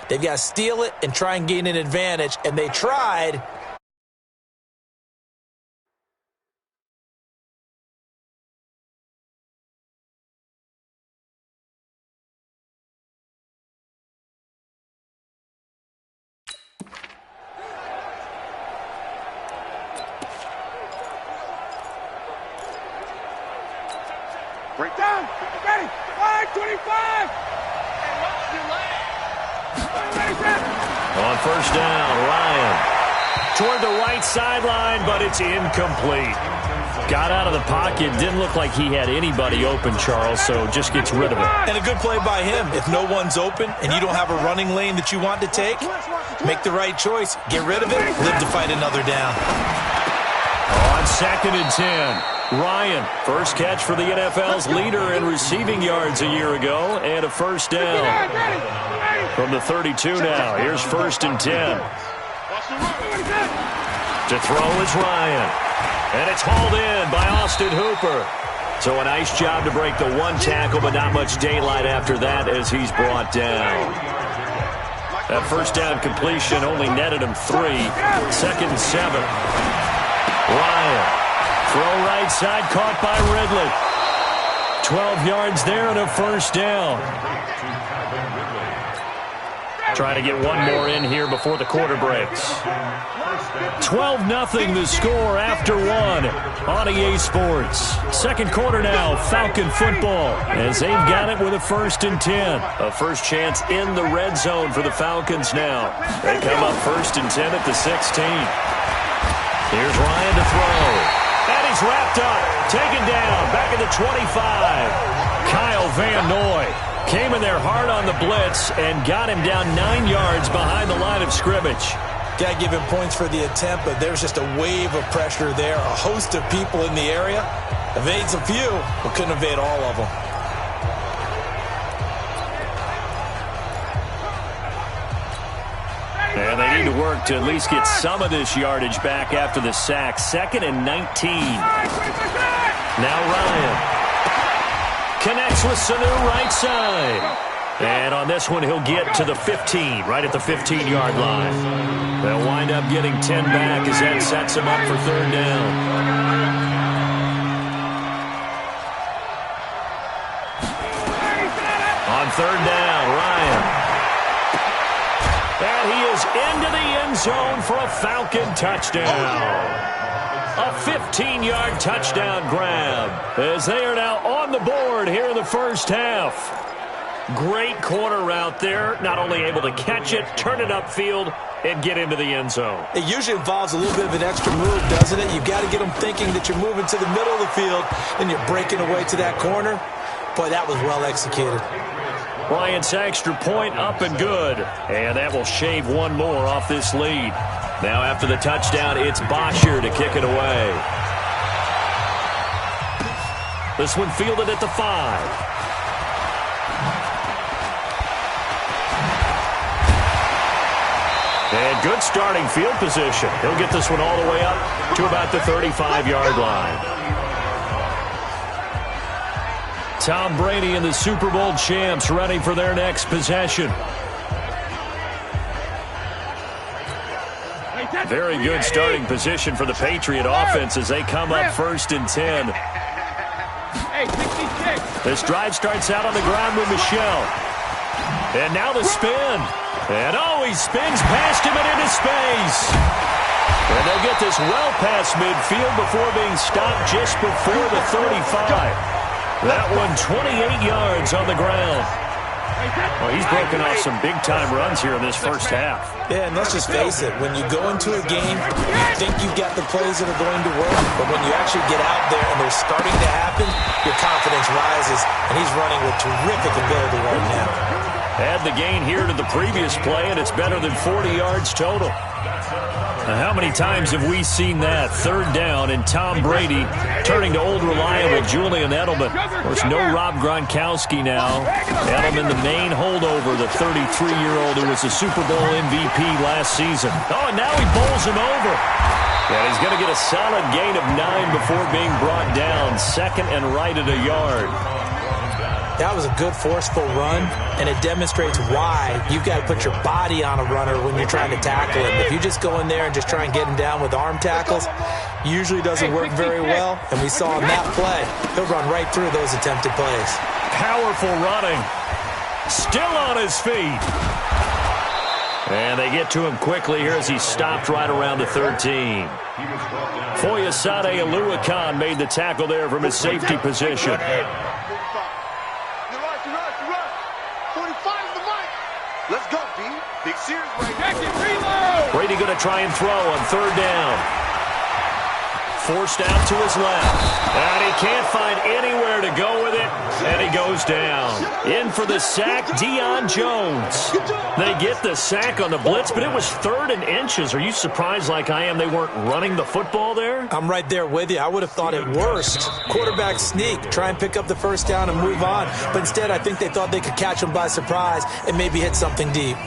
They've got to steal it and try and gain an advantage, and they tried. Break down. Ready. 5:25. On first down, Ryan. Toward the right sideline, but it's incomplete. Got out of the pocket. Didn't look like he had anybody open, Charles, so just gets rid of it. And a good play by him. If no one's open and you don't have a running lane that you want to take, make the right choice. Get rid of it. Live to fight another down. On 2nd and 10. Ryan, first catch for the NFL's leader in receiving yards a year ago, and a first down. From the 32 now, here's 1st and 10. To throw is Ryan. And it's hauled in by Austin Hooper. So a nice job to break the one tackle, but not much daylight after that as he's brought down. That first down completion only netted him 3. 2nd and 7. Ryan. Throw right side, caught by Ridley. 12 yards there and a first down. Trying to get one more in here before the quarter breaks. 12-0 the score after one on EA Sports. Second quarter now, Falcon football, as they've got it with a 1st and 10. A first chance in the red zone for the Falcons now. They come up 1st and 10 at the 16. Here's Ryan to throw. And he's wrapped up, taken down, back at the 25. Kyle Van Noy came in there hard on the blitz and got him down 9 yards behind the line of scrimmage. Got to give him points for the attempt, but there's just a wave of pressure there. A host of people in the area. Evades a few, but couldn't evade all of them. And they need to work to at least get some of this yardage back after the sack. 2nd and 19. Now Ryan connects with Sanu right side. And on this one, he'll get to the 15, right at the 15-yard line. They'll wind up getting 10 back as that sets him up for 3rd down. On 3rd down, Ryan. And he is into the end zone for a Falcon touchdown. A 15-yard touchdown grab as they are now on the board here in the first half. Great corner route there. Not only able to catch it, turn it upfield, and get into the end zone. It usually involves a little bit of an extra move, doesn't it? You've got to get them thinking that you're moving to the middle of the field and you're breaking away to that corner. Boy, that was well executed. Bryant's extra point up and good. And that will shave one more off this lead. Now after the touchdown, it's Bosher to kick it away. This one fielded at the 5. And good starting field position. He'll get this one all the way up to about the 35-yard line. Tom Brady and the Super Bowl champs ready for their next possession. Very good starting position for the Patriot offense as they come up 1st and 10. This drive starts out on the ground with Michelle. And now the spin. And he spins past him and into space. And they'll get this well past midfield before being stopped just before the 35. That one 28 yards on the ground. Well, he's broken off some big-time runs here in this first half. Yeah, and let's just face it. When you go into a game, you think you've got the plays that are going to work, but when you actually get out there and they're starting to happen, your confidence rises, and he's running with terrific ability right now. Add the gain here to the previous play, and it's better than 40 yards total. Now, how many times have we seen that? 3rd down, and Tom Brady turning to old reliable Julian Edelman. Of course, no Rob Gronkowski now. Edelman, the main holdover, the 33-year-old who was a Super Bowl MVP last season. Oh, and now he bowls him over. And he's going to get a solid gain of 9 before being brought down. 2nd and right at a yard. That was a good, forceful run, and it demonstrates why you've got to put your body on a runner when you're trying to tackle him. If you just go in there and just try and get him down with arm tackles, usually doesn't work very well, and we saw in that play, he'll run right through those attempted plays. Powerful running. Still on his feet. And they get to him quickly here as he stopped right around the 13. Foyesade Oluwakan made the tackle there from his safety position. Let's go, B. Big Sears right. Reload. Brady going to try and throw on third down. Forced out to his left. And he can't find anywhere to go with it. And he goes down. In for the sack, Deion Jones. They get the sack on the blitz, but it was 3rd and inches. Are you surprised like I am they weren't running the football there? I'm right there with you. I would have thought at worst. Quarterback sneak, try and pick up the first down and move on. But instead, I think they thought they could catch him by surprise and maybe hit something deep.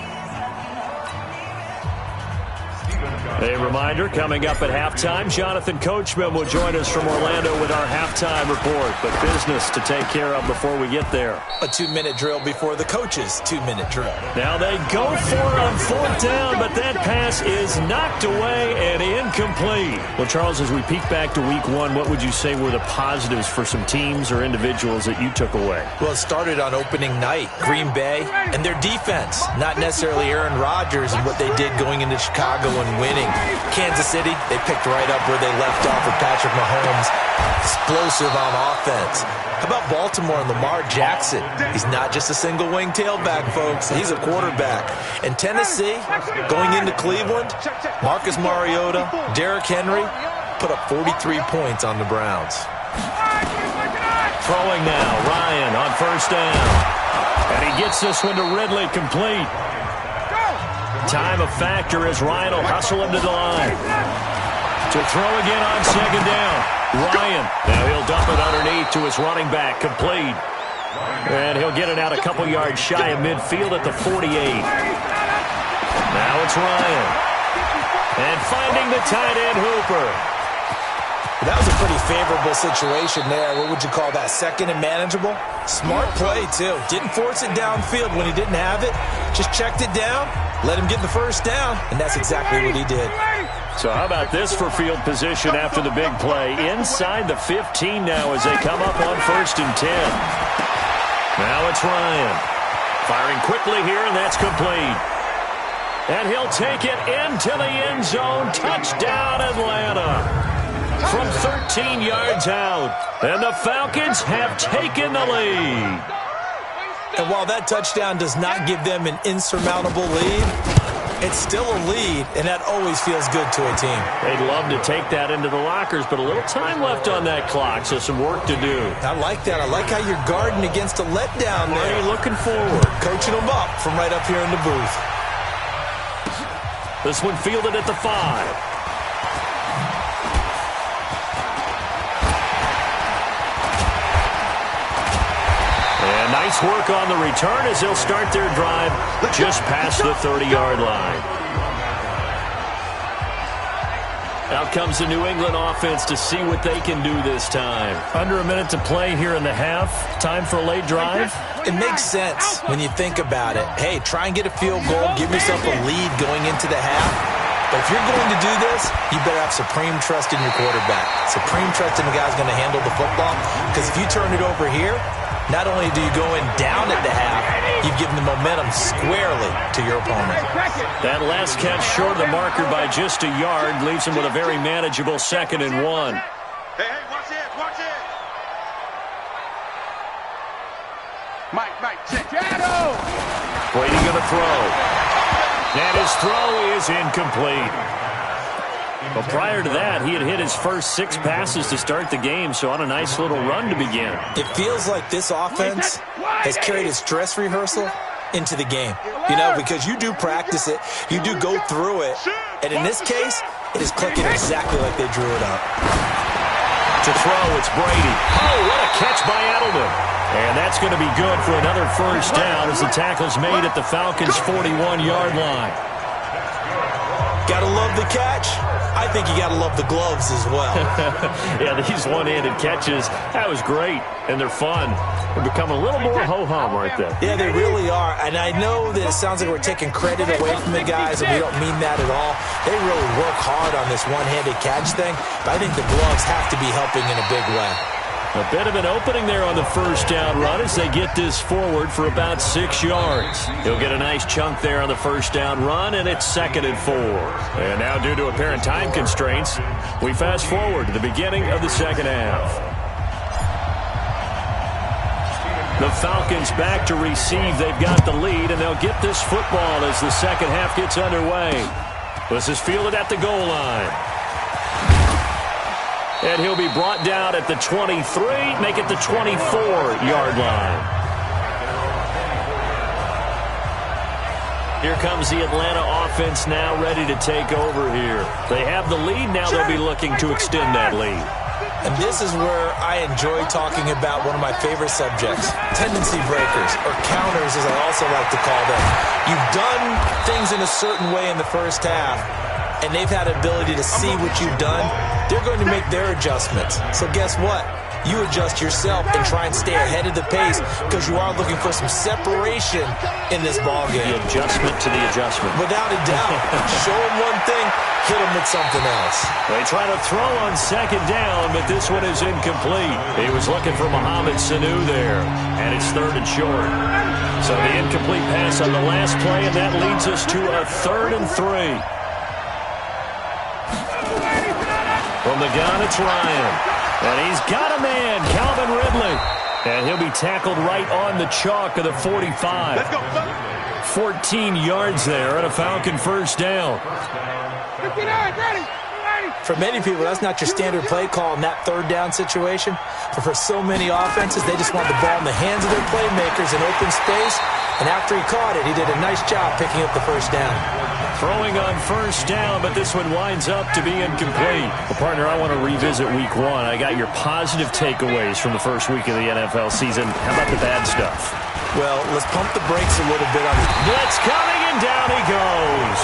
A reminder, coming up at halftime, Jonathan Coachman will join us from Orlando with our halftime report. But business to take care of before we get there. A 2-minute drill before the coach's 2-minute drill. Now they go for it on 4th down, but that pass is knocked away and incomplete. Well, Charles, as we peek back to week 1, what would you say were the positives for some teams or individuals that you took away? Well, it started on opening night. Green Bay and their defense, not necessarily Aaron Rodgers and what they did going into Chicago and winning. Kansas City, they picked right up where they left off with Patrick Mahomes. Explosive on offense. How about Baltimore and Lamar Jackson? He's not just a single-wing tailback, folks. He's a quarterback. And Tennessee, going into Cleveland, Marcus Mariota, Derrick Henry put up 43 points on the Browns. Throwing now, Ryan on first down. And he gets this one to Ridley complete. Time of factor as Ryan will hustle him to the line. To throw again on second down. Ryan. Now he'll dump it underneath to his running back. Complete. And he'll get it out a couple yards shy of midfield at the 48. Now it's Ryan. And finding the tight end Hooper. That was a pretty favorable situation there. What would you call that? Second and manageable? Smart play, too. Didn't force it downfield when he didn't have it. Just checked it down, let him get the first down, and that's exactly what he did. So how about this for field position after the big play? Inside the 15 now as they come up on 1st and 10. Now it's Ryan. Firing quickly here, and that's complete. And he'll take it into the end zone. Touchdown, Atlanta. From 13 yards out. And the Falcons have taken the lead. And while that touchdown does not give them an insurmountable lead, it's still a lead, and that always feels good to a team. They'd love to take that into the lockers, but a little time left on that clock, so some work to do. I like that. I like how you're guarding against a letdown there. You're looking forward. Coaching them up from right up here in the booth. This one fielded at the 5. Nice work on the return as they'll start their drive just past the 30-yard line. Out comes the New England offense to see what they can do this time. Under a minute to play here in the half. Time for a late drive. It makes sense when you think about it. Hey, try and get a field goal. Give yourself a lead going into the half. But if you're going to do this, you better have supreme trust in your quarterback. Supreme trust in the guy's going to handle the football. Because if you turn it over here, not only do you go in down at the half, you've given the momentum squarely to your opponent. That last catch short of the marker by just a yard leaves him with a very manageable 2nd and 1. Hey, watch it, watch it. Mike, check. Shadow. Brady going to throw. And his throw is incomplete. Well, prior to that, he had hit his first 6 passes to start the game, so on a nice little run to begin. It feels like this offense has carried its dress rehearsal into the game. You know, because you do practice it, you do go through it, and in this case, it is clicking exactly like they drew it up. To throw, it's Brady. Oh, what a catch by Edelman. And that's going to be good for another first down as the tackle's made at the Falcons' 41-yard line. Gotta love the catch. I think you got to love the gloves as well. Yeah, these one-handed catches, that was great, and they're fun. They're becoming a little more ho-hum, aren't they? Yeah, they really are. And I know that it sounds like we're taking credit away from the guys, and we don't mean that at all. They really work hard on this one-handed catch thing, but I think the gloves have to be helping in a big way. A bit of an opening there on the first down run as they get this forward for about 6 yards. He'll get a nice chunk there on the first down run, and it's 2nd and 4. And now, due to apparent time constraints, we fast forward to the beginning of the second half. The Falcons back to receive. They've got the lead, and they'll get this football as the second half gets underway. This is fielded at the goal line. And he'll be brought down at the 23, make it the 24-yard line. Here comes the Atlanta offense now ready to take over here. They have the lead. Now they'll be looking to extend that lead. And this is where I enjoy talking about one of my favorite subjects, tendency breakers, or counters as I also like to call them. You've done things in a certain way in the first half, and they've had the ability to see what you've done. They're going to make their adjustments. So guess what? You adjust yourself and try and stay ahead of the pace because you are looking for some separation in this ballgame. The adjustment to the adjustment. Without a doubt. Show them one thing, hit them with something else. They try to throw on second down, but this one is incomplete. He was looking for Mohamed Sanu there, and it's 3rd and short. So the incomplete pass on the last play, and that leads us to a 3rd and 3. From the gun, it's Ryan. And he's got a man, Calvin Ridley. And he'll be tackled right on the chalk of the 45. Let's go. 14 yards there and a Falcon first down. For many people, that's not your standard play call in that 3rd down situation. But for so many offenses, they just want the ball in the hands of their playmakers in open space. And after he caught it, he did a nice job picking up the first down. Throwing on first down, but this one winds up to be incomplete. Well, partner, I want to revisit week 1. I got your positive takeaways from the first week of the NFL season. How about the bad stuff? Well, let's pump the brakes a little bit on the blitz coming, and down he goes.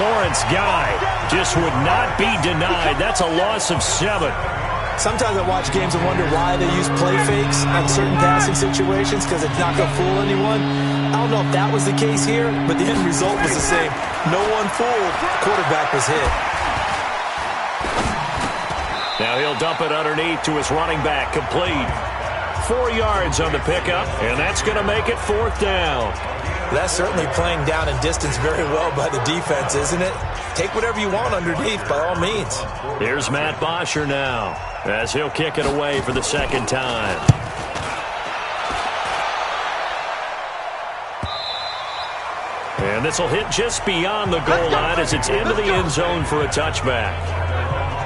Lawrence Guy just would not be denied. That's a loss of 7. Sometimes I watch games and wonder why they use play fakes on certain passing situations because it's not going to fool anyone. I don't know if that was the case here, but the end result was the same. No one fooled. Quarterback was hit. Now he'll dump it underneath to his running back. Complete. 4 yards on the pickup, and that's going to make it 4th down. That's certainly playing down and distance very well by the defense, isn't it? Take whatever you want underneath, by all means. Here's Matt Bosher now, as he'll kick it away for the 2nd time. And this will hit just beyond the goal line as it's into the end zone for a touchback.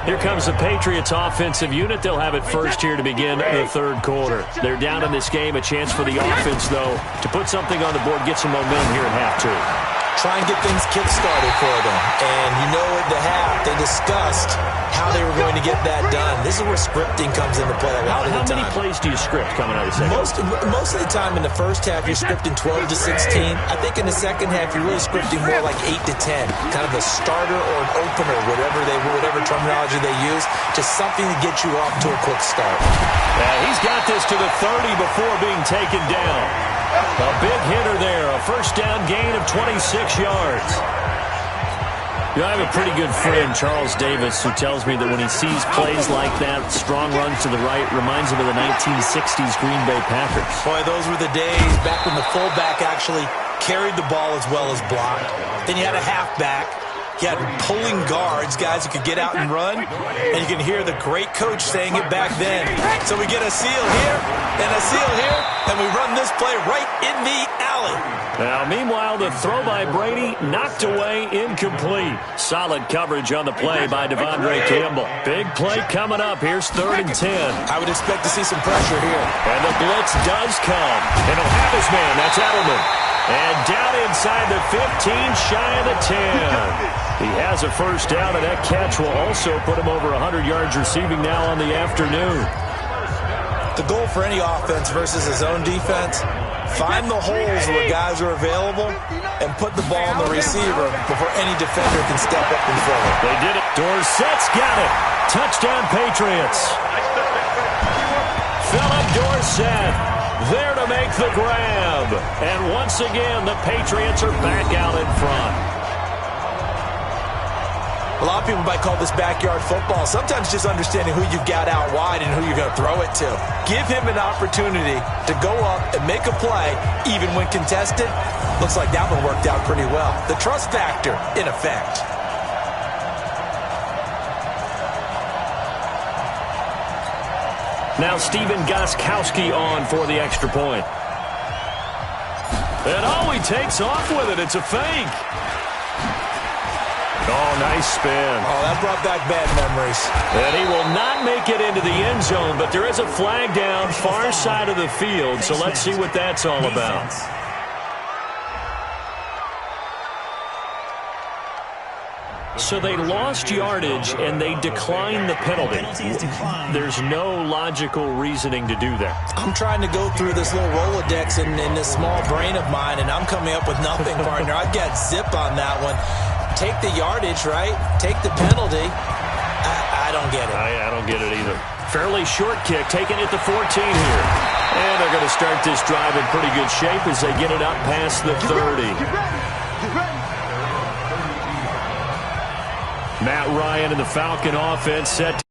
Here comes the Patriots offensive unit. They'll have it first here to begin the 3rd quarter. They're down in this game. A chance for the offense, though, to put something on the board, get some momentum here at half 2. Try and get things kick-started for them. And you know at the half, they discussed how they were going to get that done. This is where scripting comes into play a lot of the time. How many plays do you script coming out of the second? Most of the time in the first half, you're scripting 12 to 16. I think in the second half, you're really scripting more like 8 to 10. Kind of a starter or an opener, whatever terminology they use. Just something to get you off to a quick start. He's got this to the 30 before being taken down. A big hitter there, a first down gain of 26 yards. I have a pretty good friend, Charles Davis, who tells me that when he sees plays like that, strong runs to the right, reminds him of the 1960s Green Bay Packers. Boy, those were the days back when the fullback actually carried the ball as well as blocked. Then you had a halfback. You had pulling guards, guys who could get out and run. And you can hear the great coach saying it back then. So we get a seal here and a seal here, and we run this play right in the alley. Now, meanwhile, the throw by Brady knocked away, incomplete. Solid coverage on the play by Devondre Campbell. Big play coming up. Here's 3rd and 10. I would expect to see some pressure here. And the blitz does come. And he'll have his man. That's Edelman. And down inside the 15, shy of the 10. He has a first down, and that catch will also put him over 100 yards receiving now on the afternoon. The goal for any offense versus his own defense, find the holes where guys are available and put the ball on the receiver before any defender can step up and fill it. They did it. Dorsett's got it. Touchdown, Patriots. Philip Dorsett there to make the grab. And once again, the Patriots are back out in front. A lot of people might call this backyard football. Sometimes just understanding who you've got out wide and who you're going to throw it to. Give him an opportunity to go up and make a play, even when contested. Looks like that one worked out pretty well. The trust factor in effect. Now Stephen Gostkowski on for the extra point. And he takes off with it. It's a fake. Oh, nice spin. Oh, that brought back bad memories. And he will not make it into the end zone, but there is a flag down far side of the field, so let's see what that's all about. So they lost yardage, and they declined the penalty. There's no logical reasoning to do that. I'm trying to go through this little Rolodex in this small brain of mine, and I'm coming up with nothing, partner. I've got zip on that one. Take the yardage, right? Take the penalty. I don't get it. I don't get it either. Fairly short kick, taking it to 14 here. And they're going to start this drive in pretty good shape as they get it up past the 30. Matt Ryan and the Falcon offense set